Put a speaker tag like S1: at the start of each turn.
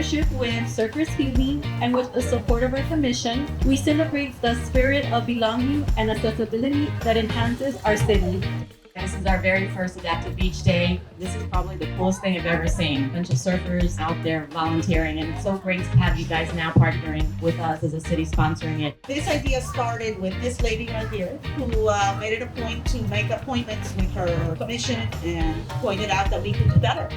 S1: partnership with Surfers Healing and with the support of our commission, we celebrate the spirit of belonging and accessibility that enhances our city.
S2: This is our very first Adaptive Beach Day. This is probably the coolest thing I've ever seen. A bunch of surfers out there volunteering, and it's so great to have you guys now partnering with us as a city sponsoring it.
S3: This idea started with this lady right here who made it a point to make appointments with her commission and pointed out that we could do better.